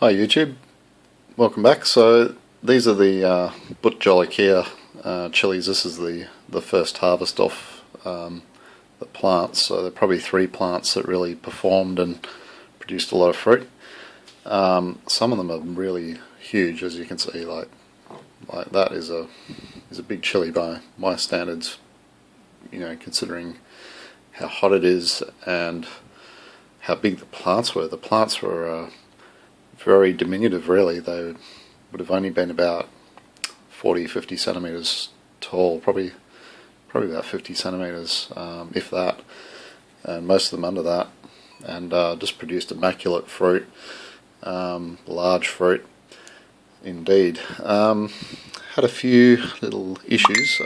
Hi YouTube, welcome back. So these are the Bhut Jolokia chilies. This is the first harvest off the plants. So there are probably 3 plants that really performed and produced a lot of fruit. Some of them are really huge, as you can see. Like that is a big chili by my standards. You know, considering how hot it is and how big the plants were. The plants were very diminutive, really. They would have only been about 40-50 centimeters tall, probably about 50 centimeters, if that, and most of them under that, and just produced immaculate fruit, large fruit indeed. Had a few little issues.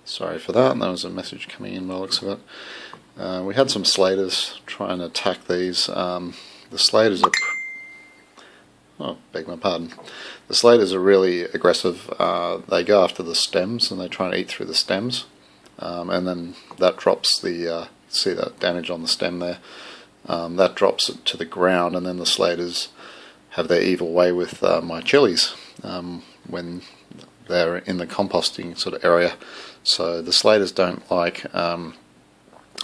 Sorry for that. There was a message coming in by the looks of it. We had some slaters trying to attack these. The slaters are beg my pardon. The slaters are really aggressive. They go after the stems and they try and eat through the stems, and then that drops the see that damage on the stem there. That drops it to the ground, and then the slaters have their evil way with my chilies when they're in the composting sort of area. So the slaters don't like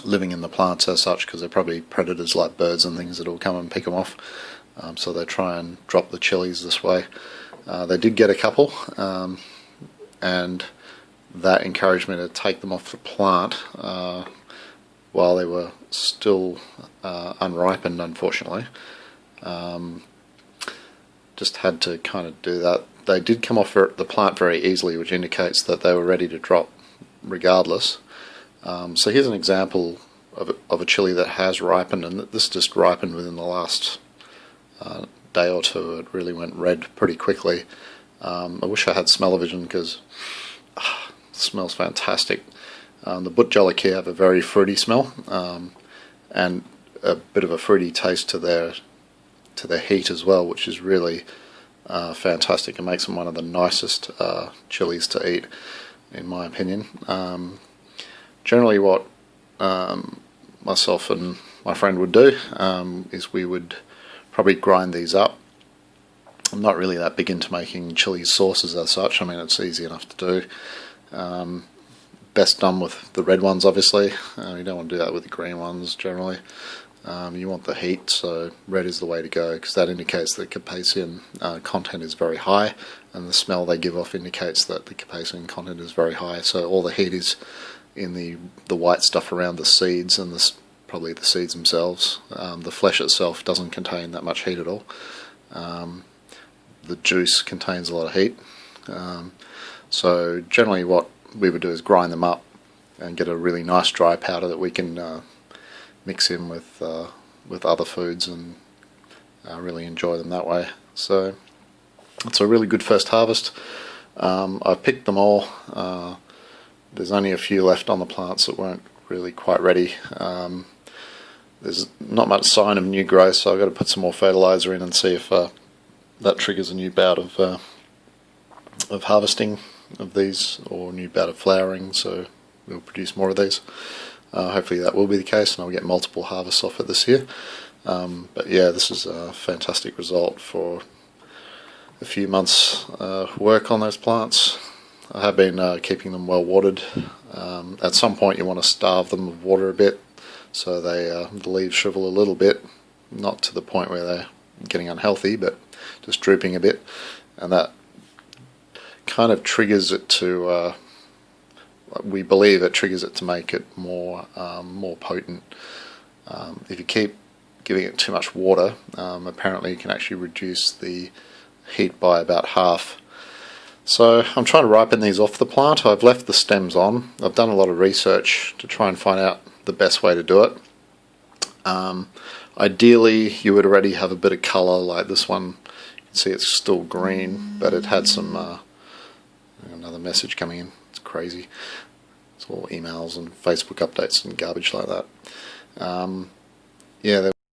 living in the plants as such, because they're probably predators like birds and things that will come and pick them off. So they try and drop the chilies this way. They did get a couple, and that encouraged me to take them off the plant while they were still unripened, unfortunately. Just had to kind of do that. They did come off the plant very easily, which indicates that they were ready to drop regardless. So here's an example of a chili that has ripened, and this just ripened within the last day or two. It really went red pretty quickly. I wish I had smell-o-vision, because it smells fantastic. The Bhut Jolokia have a very fruity smell, and a bit of a fruity taste to their heat as well, which is really fantastic. It makes them one of the nicest chilies to eat, in my opinion. Generally what myself and my friend would do is we would probably grind these up. I'm not really that big into making chili sauces as such. I mean, it's easy enough to do. Best done with the red ones, obviously. You don't want to do that with the green ones generally. You want the heat, so red is the way to go, because that indicates that capsaicin content is very high, and the smell they give off indicates that the capsaicin content is very high. So all the heat is in the white stuff around the seeds, and probably the seeds themselves. The flesh itself doesn't contain that much heat at all. The juice contains a lot of heat. So generally what we would do is grind them up and get a really nice dry powder that we can mix in with other foods and really enjoy them that way. So it's a really good first harvest. I picked them all. There's only a few left on the plants that weren't really quite ready. There's not much sign of new growth, so I've got to put some more fertilizer in and see if that triggers a new bout of harvesting of these, or a new bout of flowering, so we'll produce more of these. Hopefully that will be the case, and I'll get multiple harvests off it this year. But yeah, this is a fantastic result for a few months work on those plants. I have been keeping them well watered. At some point you want to starve them of water a bit, so the leaves shrivel a little bit, not to the point where they're getting unhealthy, but just drooping a bit, and that kind of triggers it to, we believe it triggers it to make it more potent. If you keep giving it too much water, apparently you can actually reduce the heat by about half. So I'm trying to ripen these off the plant. I've left the stems on. I've done a lot of research to try and find out the best way to do it. Ideally you would already have a bit of colour, like this one. You can see it's still green, but it had some another message coming in. It's crazy. It's all emails and Facebook updates and garbage like that. Yeah,